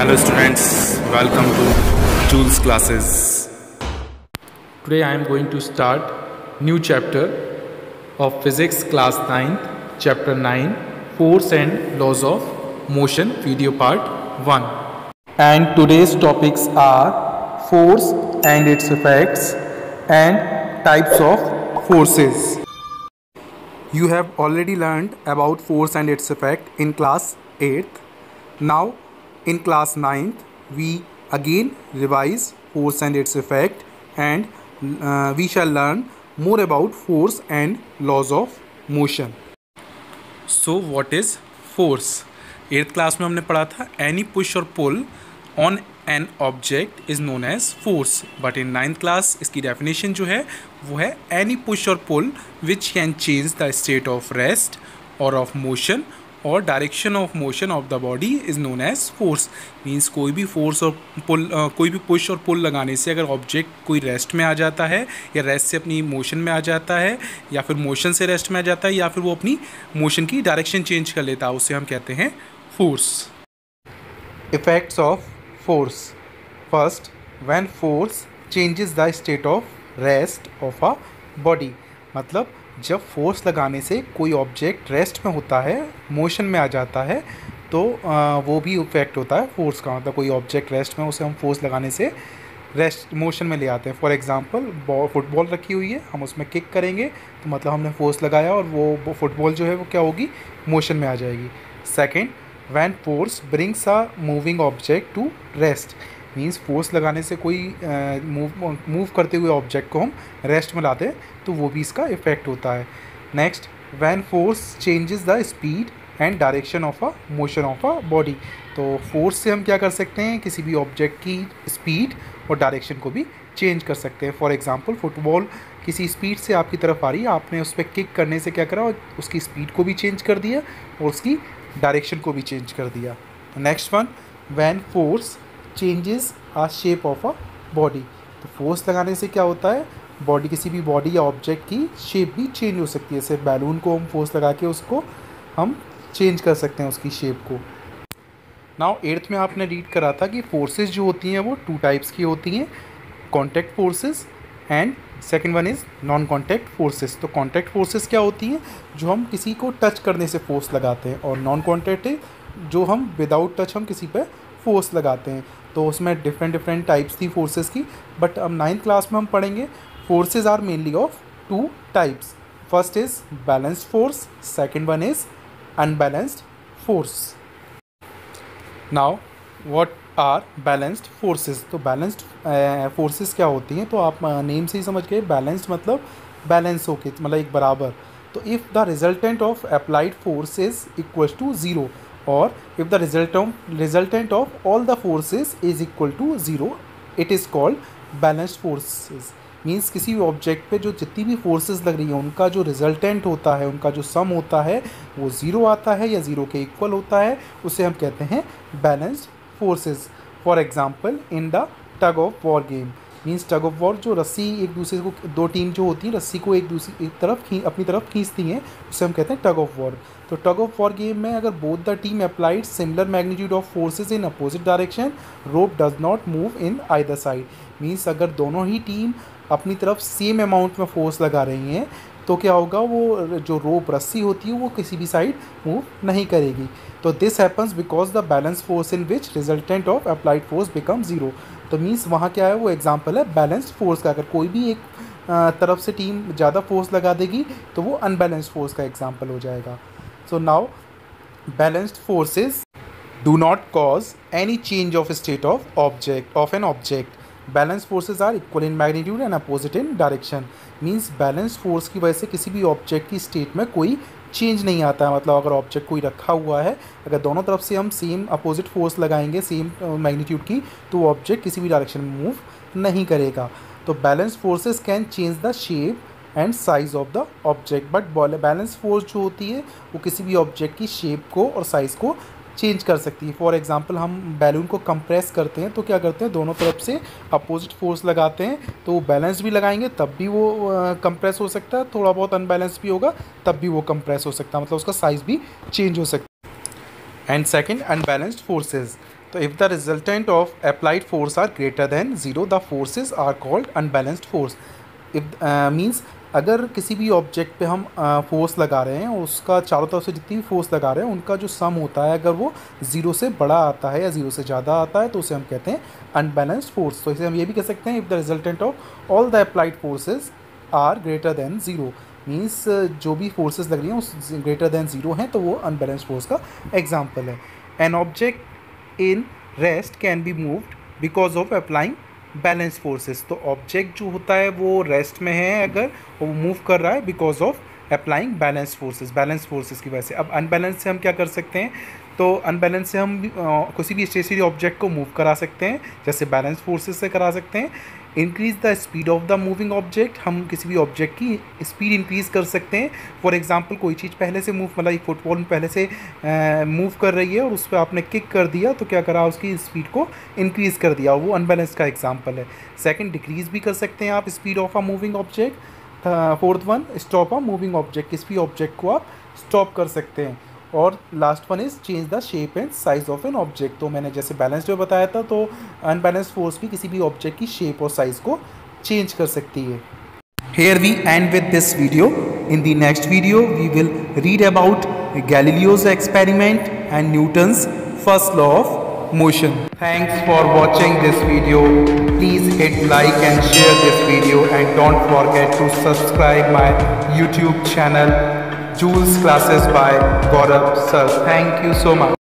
Hello students, welcome to Jules classes. Today I am going to start new chapter of physics class 9th, chapter 9, force and laws of motion, video part 1. And today's topics are force and its effects and types of forces. You have already learned about force and its effect in class 8th. Now in class 9th we again revise force and its effect, and we shall learn more about force and laws of motion. So what is force? 8th class में हमने पढ़ा था any push or pull on an object is known as force, but in 9th class इसकी definition जो है वो है any push or pull which can change the state of rest or of motion और direction of motion of the body is known as force. Means कोई भी force और पुल कोई भी पुश और पुल लगाने से अगर ऑब्जेक्ट कोई रेस्ट में आ जाता है या रेस्ट से अपनी मोशन में आ जाता है या फिर मोशन से रेस्ट में आ जाता है या फिर वो अपनी मोशन की डायरेक्शन चेंज कर लेता है, उसे हम कहते हैं force. Effects of force. First, when force changes the state of rest of a body. मतलब जब फोर्स लगाने से कोई ऑब्जेक्ट रेस्ट में होता है, मोशन में आ जाता है, तो वो भी इफेक्ट होता है फोर्स का. मतलब कोई ऑब्जेक्ट रेस्ट में, उसे हम फोर्स लगाने से रेस्ट मोशन में ले आते हैं. फॉर एग्जांपल फुटबॉल रखी हुई है, हम उसमें किक करेंगे तो मतलब हमने फोर्स लगाया और वो फुटबॉल जो है वो क्या होगी, मोशन में आ जाएगी. Second, when force brings a moving object to rest. Means force लगाने से कोई मूव करते हुए ऑब्जेक्ट को हम रेस्ट में लाते हैं तो वो भी इसका इफेक्ट होता है. Next, when force changes the speed and direction of a motion of a body. तो फोर्स से हम क्या कर सकते हैं, किसी भी ऑब्जेक्ट की स्पीड और डायरेक्शन को भी चेंज कर सकते हैं. फॉर एग्जांपल फुटबॉल किसी स्पीड से आपकी तरफ आ रही है, आपने उस पर किक करने से क्या करा, उसकी स्पीड को भी चेंज कर दिया और उसकी डायरेक्शन को भी चेंज कर दिया. Next one, when force changes a shape of a body. तो फोर्स लगाने से क्या होता है, बॉडी, किसी भी बॉडी या ऑब्जेक्ट की शेप भी चेंज हो सकती है. जैसे बैलून को हम फोर्स लगा के उसको हम चेंज कर सकते हैं उसकी शेप को. नाउ 8th में आपने रीड करा था कि फोर्सेस जो होती हैं वो 2 टाइप्स की होती हैं, contact forces and second one is non contact forces. तो कॉन्टैक्ट फोर्सेस क्या होती हैं, जो हम किसी को टच करने से फोर्स लगाते हैं, और नॉन कॉन्टैक्ट है जो हम विदाउट टच हम किसी पे फोर्स लगाते हैं. तो उसमें डिफरेंट टाइप्स थी फोर्सेस की, बट अब 9th क्लास में हम पढ़ेंगे forces are mainly of 2 types. First is balanced force, second one is unbalanced force. Now what are balanced forces. तो बैलेंस्ड फोर्सेस क्या होती हैं, तो आप नेम से ही समझ गए. बैलेंस्ड मतलब बैलेंस होके, मतलब एक बराबर. तो if the resultant of applied force is equal to 0 और if the resultant of all the forces is equal to 0, it is called balanced forces. Means किसी भी ऑब्जेक्ट पे जो जितनी भी फोर्सेस लग रही हैं उनका जो रिजल्टेंट होता है, उनका जो सम होता है वो 0 आता है या 0 के इक्वल होता है, उसे हम कहते हैं balanced forces. For example in the tug of war game. Means tug of war, जो रस्सी एक दूसरे को, 2 टीम जो होती है रस्सी को एक तरफ अपनी तरफ खींचती हैं, उसे हम कहते हैं टग ऑफ वॉर. तो टग ऑफ वॉर गेम में अगर both the team applied similar magnitude of forces in opposite direction, rope does not move in either side. Means अगर दोनों ही टीम अपनी तरफ सेम अमाउंट में फोर्स लगा रही हैं तो क्या होगा, वो जो रोप रस्सी होती है वो किसी भी साइड मूव नहीं करेगी. तो this happens because the balance force in which resultant of applied force become 0. तो मीन्स वहाँ क्या है, वो एग्जांपल है बैलेंस्ड फोर्स का. अगर कोई भी एक तरफ से टीम ज़्यादा फोर्स लगा देगी तो वो अनबैलेंस्ड फोर्स का एग्जांपल हो जाएगा. So now balanced forces do not cause any change of state of an object. Balance forces are equal in magnitude and opposite in direction. Means balance force की वजह से किसी भी ऑब्जेक्ट की state में कोई चेंज नहीं आता है. मतलब अगर ऑब्जेक्ट कोई रखा हुआ है, अगर दोनों तरफ से हम सेम अपोजिट फोर्स लगाएंगे सेम मैग्नीट्यूड की, तो ऑब्जेक्ट किसी भी डायरेक्शन में मूव नहीं करेगा. तो balance forces can change the shape and size of the object, but balance force जो होती है वो किसी भी ऑब्जेक्ट की शेप को और साइज़ को चेंज कर सकती है. फॉर एग्जांपल हम बैलून को कंप्रेस करते हैं तो क्या करते हैं, दोनों तरफ से अपोजिट फोर्स लगाते हैं, तो वो बैलेंस भी लगाएंगे तब भी वो कंप्रेस हो सकता है, थोड़ा बहुत अनबैलेंस भी होगा तब भी वो कंप्रेस हो सकता है, मतलब उसका साइज़ भी चेंज हो सकता है. And second, unbalanced forces. तो if the resultant of applied force are greater than zero the forces are called unbalanced force. If means अगर किसी भी ऑब्जेक्ट पे हम फोर्स लगा रहे हैं, उसका चारों तरफ से जितनी भी फोर्स लगा रहे हैं उनका जो सम होता है, अगर वो ज़ीरो से बड़ा आता है या ज़ीरो से ज़्यादा आता है तो उसे हम कहते हैं अनबैलेंस्ड फोर्स। तो इसे हम ये भी कह सकते हैं if the resultant of all the applied forces are greater than zero, means जो भी फोर्सेस लग रही हैं उस ग्रेटर देन ज़ीरो हैं तो वो अनबैलेंस्ड फोर्स का एग्जाम्पल है। An object in rest can be moved because of applying balance forces. तो ऑब्जेक्ट जो होता है वो रेस्ट में है अगर वो मूव कर रहा है because of applying balance forces की वजह से। अब अनबैलेंस से हम क्या कर सकते हैं, तो अनबैलेंस से हम किसी भी स्टेशनरी ऑब्जेक्ट को मूव करा सकते हैं, जैसे बैलेंस फोर्सेस से करा सकते हैं। Increase the speed of the moving object, हम किसी भी ऑब्जेक्ट की स्पीड इंक्रीज़ कर सकते हैं। फॉर एग्जांपल कोई चीज़ पहले से मूव, मतलब एक फुटबॉल पहले से मूव कर रही है और उस पर आपने किक कर दिया तो क्या करा, उसकी स्पीड को इंक्रीज़ कर दिया, वो अनबैलेंस का एग्जांपल है। सेकंड, डिक्रीज़ भी कर सकते हैं आप speed of a moving object. Fourth one, stop a moving object, किसी भी ऑब्जेक्ट को आप स्टॉप कर सकते हैं। और last one is change the shape and size of an object. तो मैंने जैसे बैलेंस्ड में बताया था, तो अनबैलेंस्ड फोर्स भी किसी भी ऑब्जेक्ट की शेप और साइज़ को चेंज कर सकती है। Here we end with this video. In the next video we will read about Galileo's experiment and Newton's first law of motion. Thanks for watching this video. Please hit like and share this video and don't forget to subscribe my YouTube channel Jules Classes by Gaurav Sir. Thank you so much.